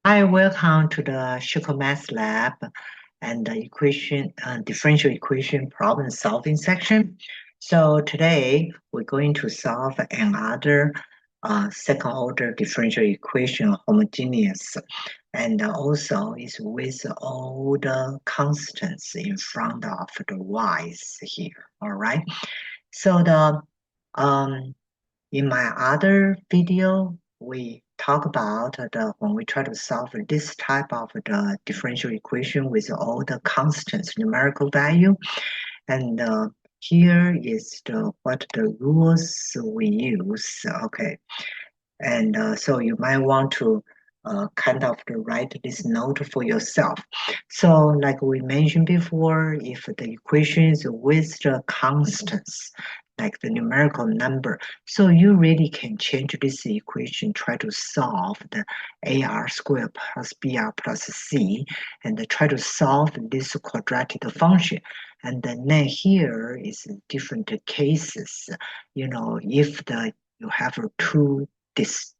Hi, welcome to the Sugar Math Lab and the differential equation problem solving section. So today we're going to solve another second order differential equation, homogeneous, and also is with all the constants in front of the y's here. All right. So in my other video, we talk about when we try to solve this type of the differential equation with all the constants, numerical value, and here is what the rules we use. Okay, and so you might want to kind of write this note for yourself. So like we mentioned before, if the equation is with the constants, like the numerical number, so you really can change this equation, try to solve the AR squared plus BR plus C, and try to solve this quadratic function. And then here is different cases. If you have two this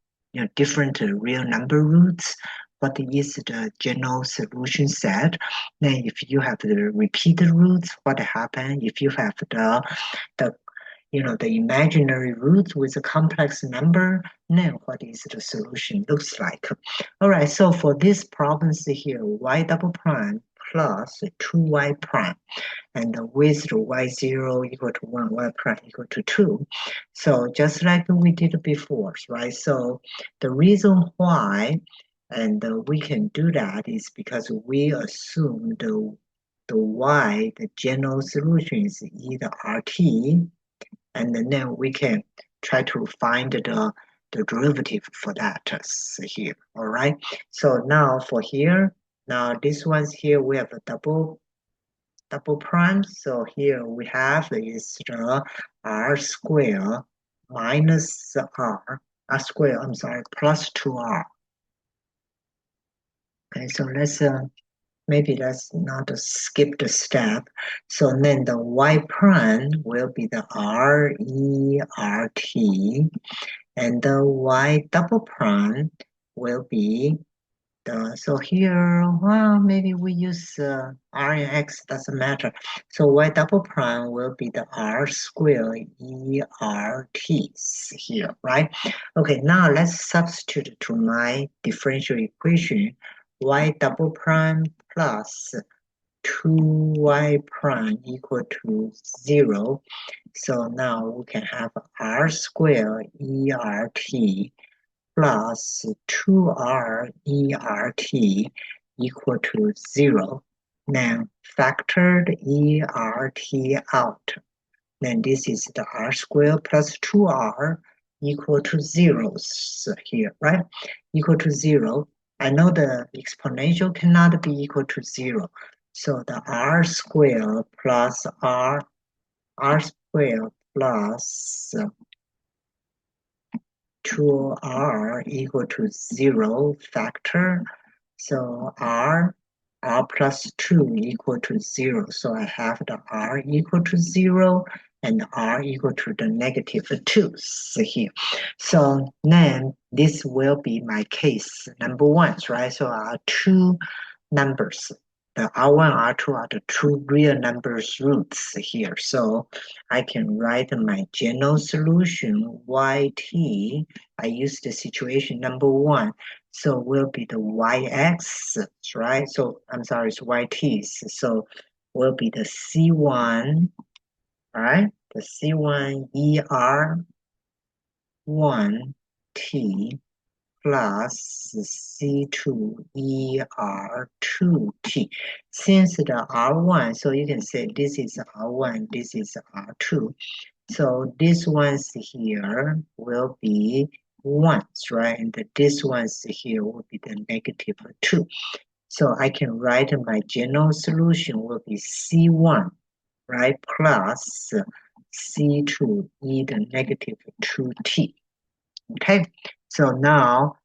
different real number roots, what is the general solution set? Then if you have the repeated roots, what happens if you have the the imaginary roots with a complex number? Then what is the solution looks like? All right, so for this problem here, y double prime plus 2y prime, and with the y0 equal to 1, y prime equal to 2. So just like we did before, right? So the reason why and we can do that is because we assume the y, the general solution is either RT, and then we can try to find the derivative for that here. All right. So now for here, now this one's here we have a double prime. So here we have is the r square minus r square, I'm sorry, plus 2r. Okay, so maybe let's not skip the step. So then the y prime will be the r e r t, and the y double prime will be so here, well, maybe we use r and x, doesn't matter. So y double prime will be the r square ERT here, right? Okay, now let's substitute to my differential equation. Y double prime plus 2y prime equal to 0. So now we can have r square ERT plus 2r ERT equal to 0. Then factored ERT out. Then this is the r squared plus 2r equal to 0 here, right? Equal to 0. I know the exponential cannot be equal to 0. So the r squared plus r squared plus 2r equal to 0 factor. So r plus 2 equal to 0. So I have the r equal to 0 and r equal to the negative 2 here. So then this will be my case number 1, right? So our two numbers. The R1, R2 are the two real numbers roots here. So I can write my general solution YT. I use the situation number 1. So will be the YX, right? So I'm sorry, it's YTs. So will be the C1, right? The C1 ER1T plus C2ER2T. Since the R1, so you can say this is R1, this is R2. So this one's here will be 1s, right? And this one's here will be the negative 2. So I can write my general solution will be C1, right, plus C2 e the negative 2t. Okay, so now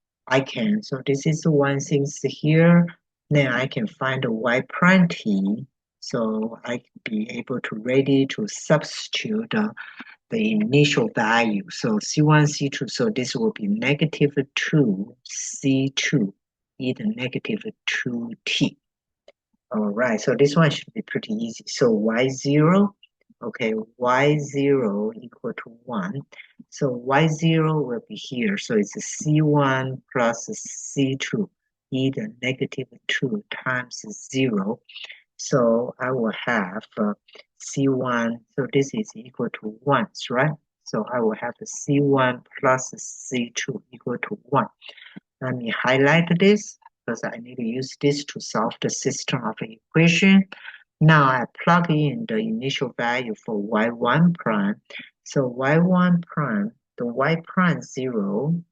so this is one thing here. Then I can find the y prime t. So I can be able to ready to substitute the initial value. So C1, C2, so this will be negative 2 C2 e to the negative 2t. All right, so this one should be pretty easy. So y0, okay, y0 equal to 1. So y0 will be here. So it's c1 plus c2 e to the negative 2 times 0. So I will have c1, so this is equal to 1, right? So I will have c1 plus c2 equal to 1. Let me highlight this because I need to use this to solve the system of equation. Now I plug in the initial value for y1 prime. So y1 prime, the y prime 0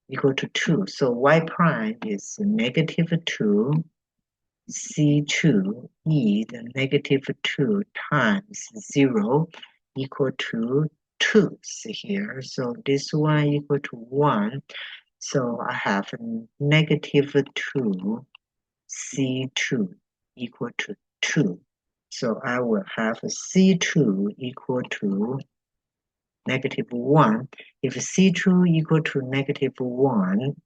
equal to 2. So y prime is negative 2 c2 e the negative 2 times 0 equal to 2 here. So this one equal to 1. So I have negative 2 c2 equal to 2. So I will have c2 equal to negative 1. If c2 equal to negative 1,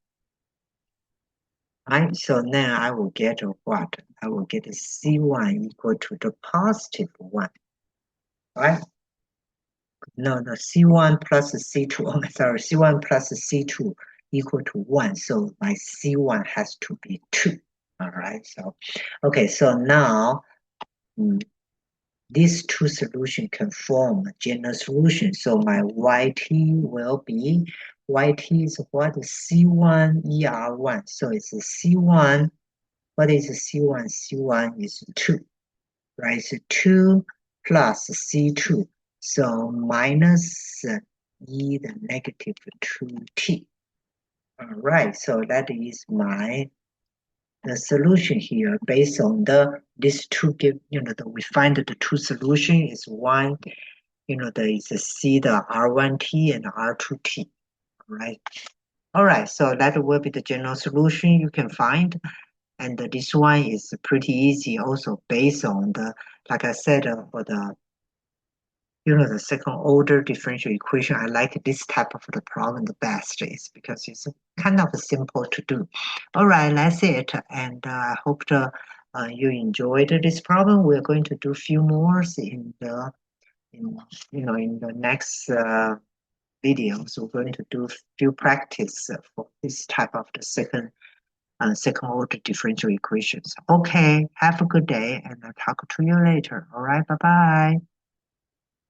right, so now I will get what? I will get c1 equal to the positive 1, right? No, c1 plus c2, oh, sorry, c1 plus c2 equal to 1, so my c1 has to be 2, all right? So, okay, so now these two solutions can form a general solution, so my yt will be, yt is what? c1 er1, so it's c1, what is c1? c1 is 2, right? So 2 plus c2, so minus e the negative 2t. All right, so that is the solution here based on these two give, we find that the two solution is one, there is a c the r1t and r2t, right? All right, so that will be the general solution you can find. And this one is pretty easy also based on like I said, for the second order differential equation, I like this type of the problem the best is because it's kind of simple to do. All right, that's it. And I hope you enjoyed this problem. We're going to do a few more in the next videos. We're going to do a few practice for this type of the second order differential equations. Okay, have a good day and I'll talk to you later. All right, bye-bye.